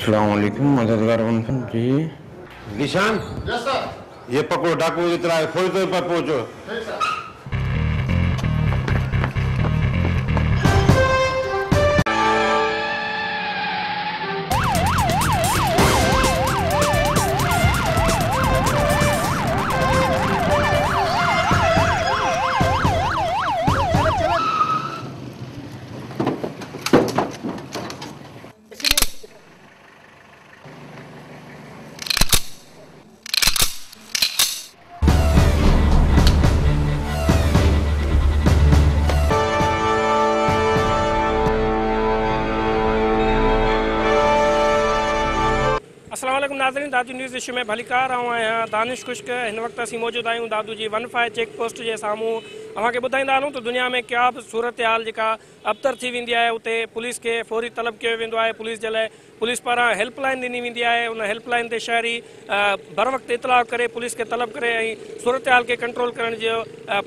अस्सलाम वालेकुम मददगार वनफन जी। निशान यस सर। ये पकड़ो डाकू इतना फौरी तौर पर पहुंचो। ठीक सर। अस्सलाम वालेकुम नाज़रीन, दादू न्यूज़ इशू में भलीकार आहियां दानिश खुश्क। इन वक्त असीं मौजूद आहियूं दादू जी 15 चेक पोस्ट जे साम्हूं। अव्हांखे ॿुधाईंदा हलूं त दुनिया में क्या बि सूरत हाल जेका अबतर थी वेंदी आहे उते पुलिस खे फौरी तलब कयो वेंदो आहे। पुलिस जे लाइ पुलिस पारां हेल्पलाइन ॾिनी वेंदी आहे। उन हेल्पलाइन ते शहरी बर वक़्तु इतलाह करे पुलिस खे तलब करे ऐं सूरत हाल खे कंट्रोल करण जो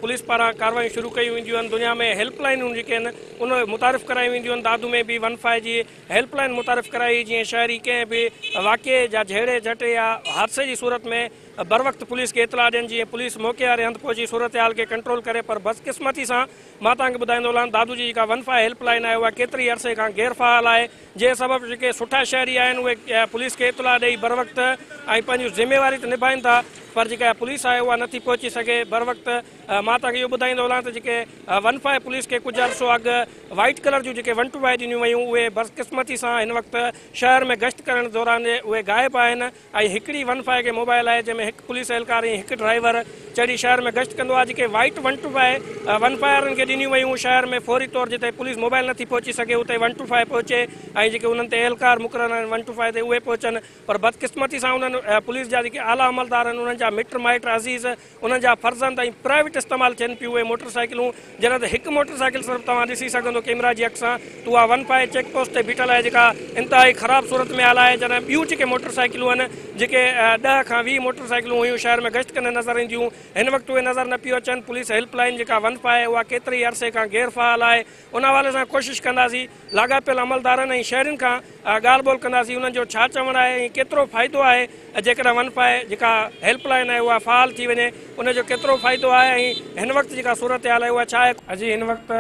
पुलिस पारां कार्रवाई शुरू कयूं वेंदियूं आहिनि। दुनिया में हेल्पलाइनूं जेके आहिनि उन मुतारिफ़ करायूं वेंदियूं आहिनि। दादू में बि 15 जी हेल्पलाइन मुतारिफ़ कराई, जीअं शहरी कंहिं बि वाक़े जा झेड़े झटे या हादसे जी सूरत में बर वक़्तु पुलिस खे इतलाह ॾियनि, जीअं पुलिस मौक़े वारे हंधि पहुची सूरत हाल खे कंट्रोल करे। पर बदकिस्मती सां मां तव्हांखे ॿुधाईंदो हलां, दादू जी जेका 15 हेल्पलाइन आहे उहा केतिरी अरसे खां गैरफ़ाल आहे। जंहिं सबबु जेके सुठा शहरी आहिनि उहे पुलिस खे इतलाह ॾेई बर वक़्तु ऐं पंहिंजूं ज़िम्मेवारी त निभाइनि था, पर जेका पुलिस आहे उहा नथी पहुची सघे बर वक़्तु। मां तव्हांखे इहो ॿुधाईंदो हलां त जेके 15 पुलिस खे कुझु अरसो अॻु वाइट कलर जूं जेके 12 ॾिनियूं वयूं उहे बदकिस्मती सां हिन वक़्तु शहर में गश्त करण दौरान उहे गाइबु आहिनि। ऐं हिकिड़ी 15 खे मोबाइल आहे जंहिंमें हिकु पुलिस एहलकार ऐं हिकु ड्राइवर चढ़ी शहर में गश्त कंदो आहे। जेके वाइट 12 15 खे ॾिनियूं वयूं शहर में फौरी तौर जिते पुलिस मोबाइल नथी पहुची सघे उते 15 पहुचे ऐं जेके उन्हनि ते एहलकार मुक़रर आहिनि 15 ते उहे पहुचनि। पर बदकिस्मती सां उन्हनि पुलिस जा जेके आला अमलदार आहिनि उन्हनि जा मिट माइट अज़ीज़ उन्हनि जा फर्ज़ंद ऐं प्राइवेट इस्तेमालु थियनि पियूं उहे मोटरसाइकिलूं। जॾहिं त हिकु मोटरसाइकिल सिर्फ़ु तव्हां ॾिसी सघंदो कैमरा जी अख सां त उहा 15 चेक पोस्ट ते बीठल आहे जेका इंतिहाई ख़राबु सूरत में हाल आहे। जॾहिं ॿियूं जेके मोटरसाइकिलूं आहिनि जेके 10 खां 20 मोटरसाइकिलूं हुयूं शहर में गश्त कंदे नज़र ईंदियूं, हिन वक़्तु उहे नज़र न पियूं अचनि। पुलिस हेल्पलाइन जेका 15 आहे उहा केतिरी अरसे खां गैरफ़ाल आहे। उन हवाले सां कोशिशि कंदासीं लाॻापियल अमलदारनि ऐं शहरियुनि खां ॻाल्हि ॿोल कंदासीं उन्हनि जो छा चवणु आहे ऐं केतिरो फ़ाइदो आहे जेकॾहिं 15 जेका हेल्पलाइन आहे उहा फ़ाल थी वञे, उनजो केतिरो फ़ाइदो आहे ऐं हिन वक़्तु जेका सूरत हाल आहे उहा छा आहे। अॼु हिन वक़्तु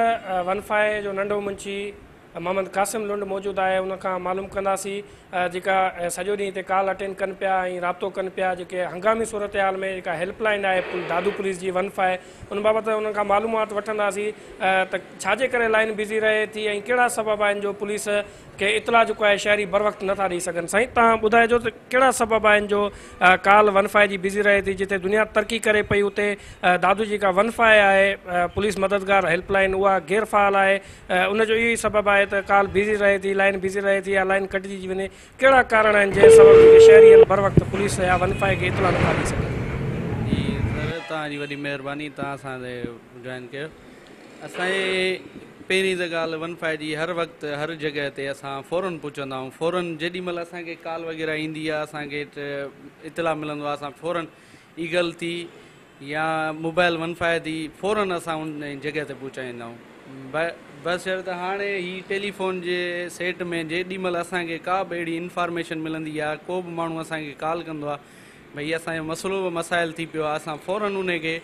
15 जो नंढो मुंशी मोहम्मद क़ासिम लुंड मौजूदु आहे। उनखां मालूम कंदासीं जेका सॼो ॾींहुं हिते कॉल अटेंड कनि पिया ऐं राब्तो कनि पिया जेके हंगामी सूरत हाल में जेका हेल्पलाइन आहे दादू पुलिस जी 15 उन बाबति उन्हनि खां मालूमात वठंदासीं त छाजे करे लाइन बिज़ी रहे थी ऐं कहिड़ा सबब आहिनि जो पुलिस खे इतलाह जेको आहे शहरी बर वक़्तु नथा ॾेई सघनि। साईं तव्हां ॿुधाइजो त कहिड़ा सबब आहिनि जो कॉल 15 जी बिज़ी रहे थी। जिते दुनिया तरक़ी करे पई उते दादू जेका 15 आहे पुलिस मददगार हेल्पलाइन उहा गैरफ़ाल आहे। उनजो इहो ई सबबु आहे त कॉल बिज़ी रहे थी, लाइन बिज़ी रहे थी या लाइन कटिजी थी वञे। कहिड़ा कारण आहिनि जंहिं सबबु जेके शहरी आहिनि बर वक़्तु पुलिस या 15 खे इतलाह नथा ॾेई सघनि। जी सर, तव्हांजी वॾी महिरबानी, तव्हां असांखे जॉइन कयो। असांजे पहिरीं त ॻाल्हि 15 जी हर वक़्तु हर जॻह ते असां फ़ौरन पहुचंदा आहियूं। फ़ौरन जेॾीमहिल असांखे कॉल वग़ैरह ईंदी आहे असांखे इतलाह मिलंदो आहे असां फ़ौरन ईगल थी या मोबाइल 15 थी फ़ौरन असां उन जॻह ते पहुचाईंदा आहियूं। बशर्त हाणे ही टेलीफोन जे सेट में जेॾीमहिल असांखे का बि अहिड़ी इंफॉर्मेशन मिलंदी आहे, को बि माण्हू असांखे कॉल कंदो आहे भई असांजो मसइलो मसाइल थी पियो आहे, असां फ़ौरन उनखे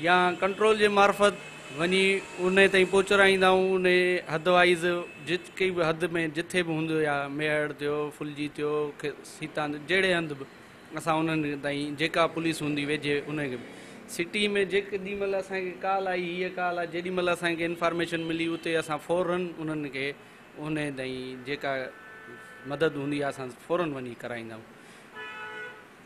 या कंट्रोल जे मार्फत वञी उन ताईं पहुचाईंदा आहियूं। उन हद वाइज़ जेकी बि हद में जिथे बि हूंदो या मेहर थियो, फुलजी थियो, सीता जहिड़े हंधि बि असां उन्हनि ताईं जेका पुलिस हूंदी वेझे उनखे सिटी में जेॾीमहिल असांखे कॉल आई हीअ कॉल आहे जेॾीमहिल असांखे इंफॉर्मेशन मिली उते असां फ़ौरन उन्हनि खे उन ताईं जेका मदद हूंदी आहे असां फ़ौरन वञी कराईंदा आहियूं।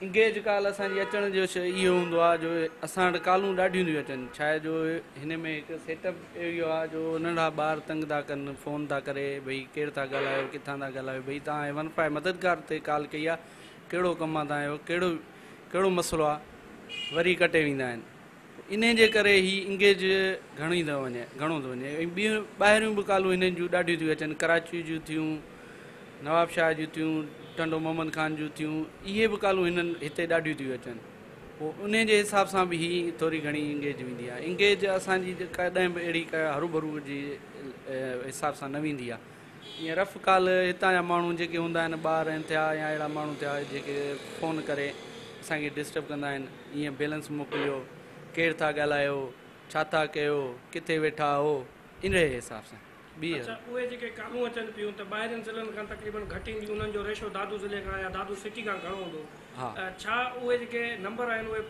इंगेज कॉल असांजी अचण जो इहो हूंदो आहे जो असां वटि कॉलूं ॾाढियूं थियूं अचनि। छा आहे जो हिन में हिकु सेटअप इहो आहे जो नंढा ॿार तंग था कनि, फ़ोन था करे भई केरु था ॻाल्हायो, किथां था ॻाल्हायो, भई तव्हां 15 मददगार ते कॉल कई आहे, कहिड़ो कमु आहे तव्हांजो, कहिड़ो मसइलो आहे, वरी कटे वेंदा आहिनि। इन जे करे ही इंगेज घणो थो वञे ऐं ॿियूं ॿाहिरियूं बि कॉलूं हिननि जूं ॾाढियूं थियूं अचनि। कराची जूं थियूं, नवाब शाह जूं थियूं, टंडो मोहम्मद ख़ान जूं थियूं, इहे बि कॉलूं हिननि हिते ॾाढियूं थियूं अचनि। पोइ उन जे हिसाब सां बि ही थोरी घणी इंगेज वेंदी आहे। इंगेज असांजी कॾहिं बि अहिड़ी का हरू भरू जी हिसाब सां न वेंदी आहे। ईअं रफ़ कॉल हितां जा माण्हू जेके हूंदा आहिनि ॿार आहिनि थिया या अहिड़ा माण्हू थिया जेके फ़ोन करे असांखे डिस्टर्ब कंदा आहिनि, ईअं बैलेंस मोकिलियो, केरु था ॻाल्हायो, छा था कयो, किथे वेठा हो, इन जे हिसाब सां अच्छा उहे जेके कालूं अचनि पियूं त ॿाहिरिनि ज़िलनि खां तक़रीबन घटि ईंदियूं, उन्हनि जो रेशो दादू ज़िले खां या दादू सिटी खां घणो हूंदो? हा। छा उहे जेके नंबर आहिनि उहे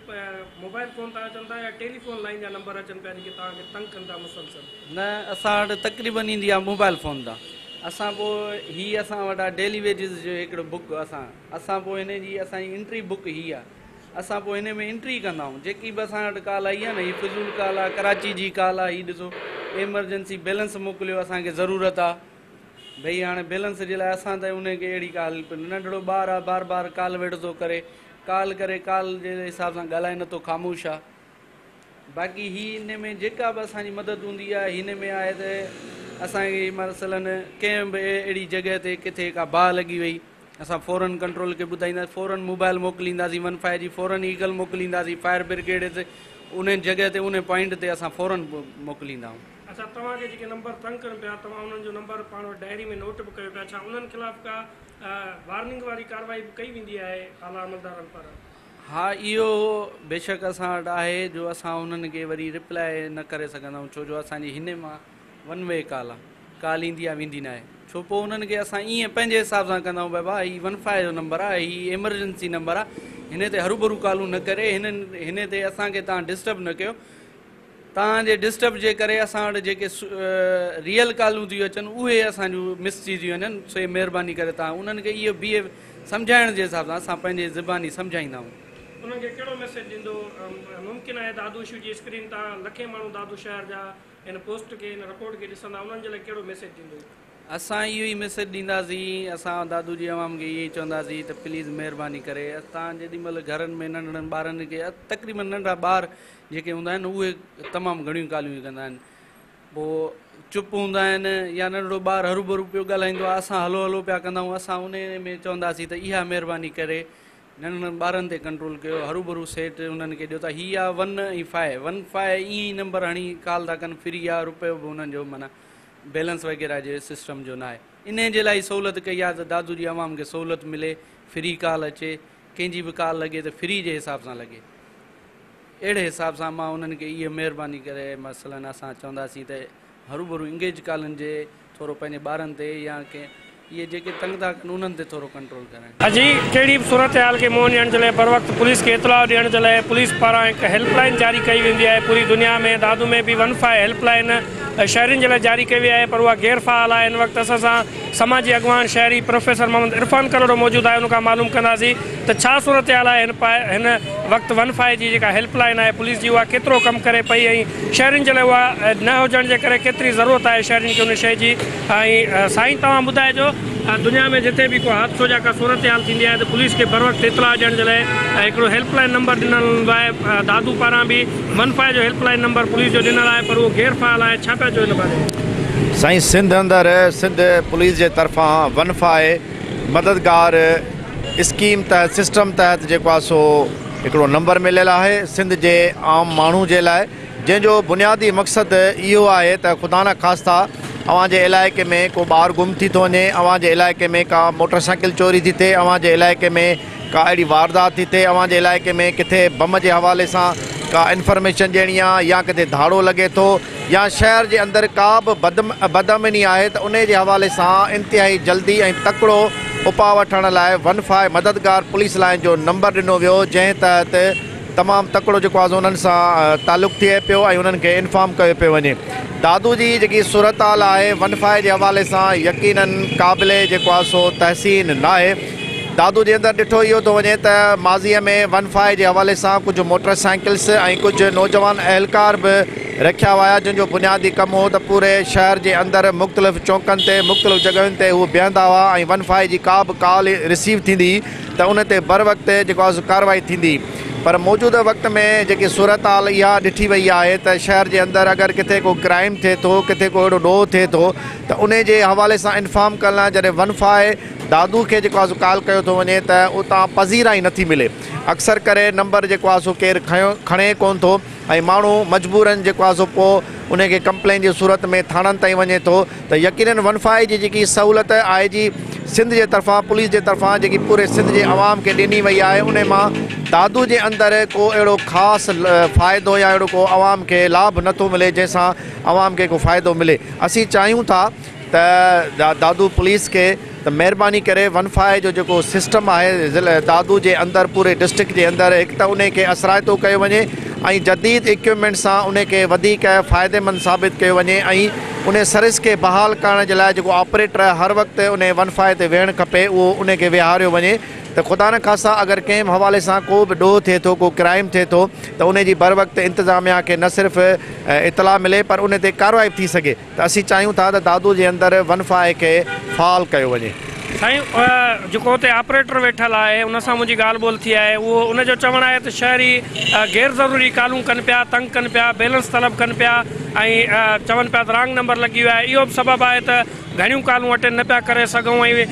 मोबाइल फ़ोन तां अचनि था या टेलीफोन लाइन जा नंबर अचनि पिया जेके तव्हांखे तंग कनि था मुसलसल? न, असां वटि तक़रीबन ईंदी आहे मोबाइल फ़ोन तां। असां पोइ हीअ असां वटि आहे डेली वेजिस जो हिकिड़ो बुक असां पोइ हिन जी असांजी एंट्री बुक हीअ आहे, असां पोइ हिन में एंट्री कंदा आहियूं। जेकी बि असां वटि कॉल आई आहे न, हीअ फिज़ूल कॉल आहे, कराची जी कॉल आहे, हीअ ॾिसो एमरजेंसी बैलेंस मोकिलियो, असांखे ज़रूरत आहे भई हाणे बैलेंस जे लाइ असां त उनखे अहिड़ी कॉल, नंढड़ो ॿार आहे बार बार कॉल वेठो थो करे, कॉल जे हिसाब सां ॻाल्हाए नथो, ख़ामोश आहे। बाक़ी ही हिन में जेका बि असांजी मदद हूंदी आहे हिन में आहे त असांखे मसलन कंहिं बि अहिड़ी जॻह ते किथे का बाहि लॻी वई, असां फ़ौरन कंट्रोल खे ॿुधाईंदासीं, फ़ौरन मोबाइल मोकिलींदासीं 15 जी, फ़ौरन ईगल मोकिलींदासीं, फायर ब्रिगेड ते उन जॻह ते उन पॉइंट ते असां फ़ौरन मोकिलींदा आहियूं। अच्छा तव्हांखे जेके नंबर तंग कनि पिया तव्हां उन्हनि जो नंबर पाण वटि डायरी में नोट बि कयो पिया, छा उन्हनि ख़िलाफ़ का वार्निंग वारी कार्रवाई बि कई वेंदी आहे आला अमलदारनि पारां? हा, इहो बेशक असां वटि आहे जो असां उन्हनि खे वरी रिप्लाई न करे सघंदा आहियूं, छो जो असांजी हिन मां वन वे कॉल आहे, कॉल ईंदी आहे वेंदी न आहे। छो पोइ उन्हनि खे असां ईअं पंहिंजे हिसाब सां कंदा आहियूं, भाई भाउ हीअ 15 जो नंबर आहे, हीअ एमरजेंसी नंबर आहे, हिन ते हरूभरू कॉलूं न करे, हिन ते असांखे तव्हां डिस्टर्ब न कयो। तव्हांजे डिस्टर्ब जे करे असां वटि जेके रियल कॉलूं थियूं अचनि उहे असांजूं मिस थी थियूं वञनि, सो महिरबानी करे तव्हां उन्हनि खे इहो बिहेव सम्झाइण जे हिसाब सां असां पंहिंजे ज़बानी सम्झाईंदा आहियूं। उन्हनि खे कहिड़ो मैसेज ॾींदो? मुमकिन आहे दादू इशू जी स्क्रीन तां लखे माण्हू दादू शहर जा हिन पोस्ट खे हिन रिपोर्ट खे ॾिसंदा, उन्हनि जे लाइ कहिड़ो मैसेज ॾींदो? असां इहो ई मैसेज ॾींदासीं, असां दादू जी अवाम खे इहो ई चवंदासीं त प्लीज़ महिरबानी करे तव्हां जेॾीमहिल घरनि में नंढड़नि ॿारनि खे, तक़रीबन नंढा ॿार जेके हूंदा आहिनि उहे तमामु घणियूं ॻाल्हियूं कंदा आहिनि, पोइ चुप हूंदा आहिनि या नंढड़ो ॿारु हरू पियो ॻाल्हाईंदो आहे, असां हलो हलो पिया कंदा आहियूं, असां उन में चवंदासीं त इहा महिरबानी करे नंढड़नि ॿारनि ते कंट्रोल कयो, हरू सेट उन्हनि खे ॾियो था। हीअ आहे 115 ईअं ई नंबर हणी कॉल था कनि, फ्री आहे, रुपयो बि उन्हनि जो माना बैलेंस वग़ैरह जे सिस्टम जो न आहे। इन जे लाइ सहूलियत कई आहे त दादू जी अवाम खे सहूलियत मिले, फ्री कॉल अचे, कंहिंजी बि कॉल लॻे त फ्री जे हिसाब सां लॻे। अहिड़े हिसाब सां मां उन्हनि खे इहा महिरबानी करे मसलन असां चवंदासीं त हरू इंगेज कॉलनि जे थोरो पंहिंजे ॿारनि ते या कंहिं इहे जेके तंग था कनि उन्हनि ते थोरो कंट्रोल करणु। अजी कहिड़ी बि सूरत हाल खे मुंहुं ॾियण जे लाइ बर वक़्तु पुलिस खे इतलाउ ॾियण जे लाइ पुलिस पारां हिकु हेल्पलाइन जारी कई वेंदी आहे पूरी दुनिया में। दादू में बि 15 हेल्पलाइन शहरियुनि जे लाइ जारी कई वई आहे, पर उहा गैर फ़ाल आहे। हिन वक़्तु असां सां समाजी अॻवान शहरी प्रोफेसर मोहम्मद इरफान करोड़ो मौजूदु आहे, उनखां मालूम कंदासीं त छा सूरत हाल आहे हिन वक़्तु 15 जी जेका हेल्पलाइन आहे पुलिस जी, उहा केतिरो कमु करे पई ऐं शहरियुनि जे लाइ उहा न हुजण जे करे केतिरी ज़रूरत आहे शहरियुनि खे उन शइ जी। ऐं साईं तव्हां ॿुधाइजो दुनिया में जिते भी कोई हादसो या का सूरत हाल थींदी आहे तो पुलिस के बर वक्त इतला ॾियण जे लाइ हिकिड़ो हेल्पलाइन नंबर ॾिनल हूंदो आहे। दादू पारां बि 15 जो हेल्पलाइन नंबर पुलिस जो ॾिनल आहे, पर उहो गैर फ़ाल आहे। छा पिया चओ हिन बारे में? साईं सिंध अंदरि सिंध पुलिस जे तरफ़ां 15 मददगार स्कीम तहत सिस्टम तहत जेको आहे सो हिकिड़ो नंबर मिलियल आहे सिंध जे आम माण्हू जे लाइ, जंहिंजो बुनियादी मक़सदु इहो आहे त ख़ुदा न ख़ास्ता अव्हां जे इलाइक़े में को ॿारु गुम थी थो वञे, अव्हां जे इलाइक़े में का मोटरसाइकिल चोरी थी थिए, अव्हां जे इलाइक़े में का अहिड़ी वारदात थी थिए, अव्हां जे इलाइक़े में किथे बम जे हवाले सां का इंफॉर्मेशन ॾियणी आहे या किथे धाड़ो लॻे थो या शहर जे अंदरि का बि बदअमनी आहे त उन जे हवाले सां इंतिहाई जल्दी ऐं तकिड़ो उपाउ वठण लाइ 15 मददगार पुलिस लाइन जो नंबर ॾिनो वियो, जंहिं तहत तमामु तकिड़ो जेको आहे उन्हनि सां तालुक़ु थिए पियो ऐं उन्हनि खे इन्फॉर्म कयो पियो वञे। दादू जी जेकी सूरत हाल आहे 15 जे हवाले सां यकीनन क़ाबिले जेको आहे सो तहसीन न आहे। दादू जे अंदरि ॾिठो इहो थो वञे त माज़ीअ में 15 जे हवाले सां कुझु मोटरसाइकिल्स ऐं कुझु नौजवान अहलकार बि रखिया हुआ, जंहिंजो बुनियादी कमु हो त पूरे शहर जे अंदरि मुख़्तलिफ़ चौकनि ते मुख़्तलिफ़ जॻहियुनि ते उहे बीहंदा हुआ ऐं 15 जी का बि कॉल रिसीव थींदी त उन ते बर वक़्तु जेको आहे कार्रवाई थींदी। पर मौजूदा वक़्त में जेकी सूरत हाल इहा ॾिठी वई आहे त शहर जे अंदरि अगरि किथे को क्राइम थिए थो, किथे को अहिड़ो ॾोह थिए थो त उन जे हवाले सां इंफॉर्म करण लाइ जॾहिं 15 दादू खे जेको आहे सो कॉल कयो थो वञे त उतां पज़ीरा ई नथी मिले। अक्सर करे नंबर जेको आहे सो केरु खणे कोन थो ऐं माण्हू मजबूरन जेको आहे सो पोइ उनखे कंप्लेन जी सूरत में थाणनि ताईं वञे थो। त यकीनन 15 जी जेकी सहूलियत आहे जी सिंध जे तरफ़ां पुलिस जे तरफ़ां जेकी पूरे सिंध जे आवाम खे ॾिनी वई आहे उन मां दादू जे अंदरि को अहिड़ो ख़ासि फ़ाइदो या अहिड़ो को आवाम खे लाभ नथो मिले जंहिंसां आवाम खे को फ़ाइदो मिले। असीं चाहियूं था त दादू पुलिस खे त महिरबानी करे 15 जो जेको सिस्टम आहे दादू जे अंदरि पूरे डिस्ट्रिक्ट जे अंदरि हिकु त उन खे असराइतो कयो वञे ऐं जदीद इक्विपमेंट सां उन खे वधीक फ़ाइदेमंद साबित कयो वञे ऐं उन सर्विस खे बहाल करण जे लाइ जेको ऑपरेटर हर वक़्तु उन 15 ते वेहणु खपे उहो उन खे विहारियो वञे त ख़ुदा न ख़ासा अगरि कंहिं बि हवाले सां को बि ॾोह थिए थो, को क्राइम थिए थो त उन जी बर वक़्तु इंतिज़ामिया खे न सिर्फ़ु इतला मिले पर उन ते कार्रवाई थी सघे। त असीं चाहियूं था त दादू जे अंदरि 15 खे फ़ाल कयो वञे। साईं जेको हुते ऑपरेटर वेठल आहे उन सां मुंहिंजी ॻाल्हि ॿोल थी आहे उहो उनजो चवणु आहे त शहरी गैर ज़रूरी कॉलूं कनि पिया, तंग कनि पिया, बैलेंस तलब कनि पिया ऐं चवनि पिया त रॉन्ग नंबर लॻी वियो आहे। इहो बि सबबु आहे त घणियूं कॉलूं अटेंड न पिया करे सघूं ऐं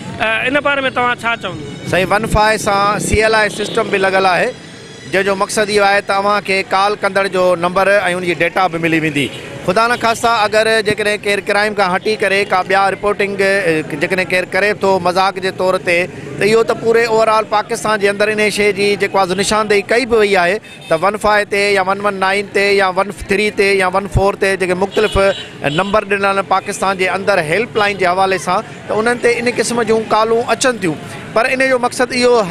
इन बारे में तव्हां छा चवंदो? साईं 15 सां CLI सिस्टम बि लॻल आहे जंहिंजो मक़सदु इहो आहे तव्हांखे कॉल कंदड़ जो नंबर ऐं उनजी डेटा बि मिली वेंदी। ख़ुदा न ख़ासा अगरि जेकॾहिं केरु क्राइम खां हटी करे का ॿिया रिपोर्टिंग जेकॾहिं केरु करे थो मज़ाक जे तौर ते त इहो त पूरे ओवरऑल पाकिस्तान जे अंदरि इन शइ जी जेको आहे निशानदेही कई बि वई आहे त 15 ते या 119 ते या 13 ते या 14 ते जेके मुख़्तलिफ़ नंबर ॾिनल आहिनि पाकिस्तान जे अंदरि हेल्पलाइन जे हवाले सां त उन्हनि ते इन क़िस्म जूं कॉलूं अचनि थियूं। पर इन जो मक़सदु इहो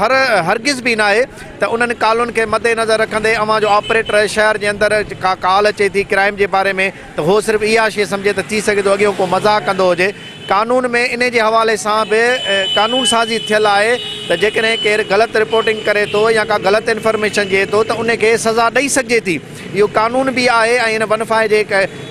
हरगिज़ बि न आहे त उन्हनि कॉलुनि खे मद्देनज़र रखंदे अवां जो ऑपरेटर शहर जे अंदरि का कॉल अचे थी क्राइम जे बारे में त उहो सिर्फ़ु इहा शइ सम्झे त थी सघे थो अॻियों को मज़ाक़ कंदो हुजे। कानून में इन जे हवाले सां बि कानून साज़ी थियल आहे त जेकॾहिं केरु ग़लति रिपोर्टिंग करे थो या का ग़लति इंफॉर्मेशन ॾिए थो त उनखे सज़ा ॾेई सघिजे थी। इहो कानून बि आहे ऐं इन 15 जे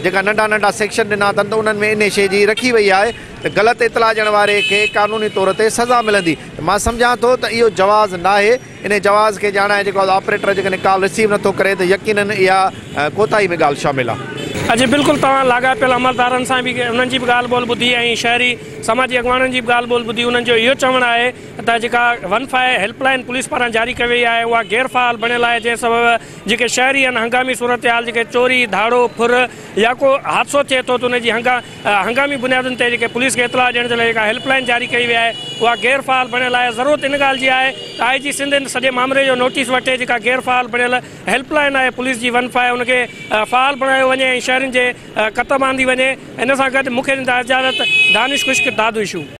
जेका नंढा नंढा सेक्शन ॾिना अथनि त उन्हनि में इन शइ जी रखी वई आहे त ग़लति इतला ॾियण वारे खे क़ानूनी तौर ते सज़ा मिलंदी। मां सम्झां थो त इहो जवाज़ न आहे। इन जवाज़ खे ॼाणाए जेको ऑपरेटर जेकॾहिं कॉल रिसीव नथो करे त यकीनन इहा कोताही में ॻाल्हि शामिल आहे। अॼु बिल्कुलु तव्हां लाॻापियल अमलदारनि सां बि उन्हनि जी बि ॻाल्हि ॿोल ॿुधी ऐं शहरी समाजी अॻवाननि जी बि ॻाल्हि ॿोल ॿुधी। उन्हनि जो इहो चवणु आहे त जेका 15 हेल्पलाइन पुलिस पारां जारी कई वई आहे उहा गैर फ़ाल बणियल आहे जंहिं सबबु जेके शहरी आहिनि हंगामी सूरत हाल जेके चोरी धाड़ो फुर या को हादसो थिए थो त उनजी हंगामी बुनियादुनि ते जेके पुलिस खे इतला ॾियण जे लाइ जेका हेल्पलाइन जारी कई वई आहे उहा गैर फ़ाल बणियल आहे। ज़रूरत इन ॻाल्हि जी आहे त IG सिंध सॼे मामले जो नोटिस वठे जेका गैर फ़ाल बणियल हेल्पलाइन आहे पुलिस जी 15 उनखे फ़ाल बणायो वञे ऐं शहरनि जे क़तम आंदी वञे। इन सां गॾु मूंखे ॾींदा इजाज़त दानिश खुश्क दादू इशू।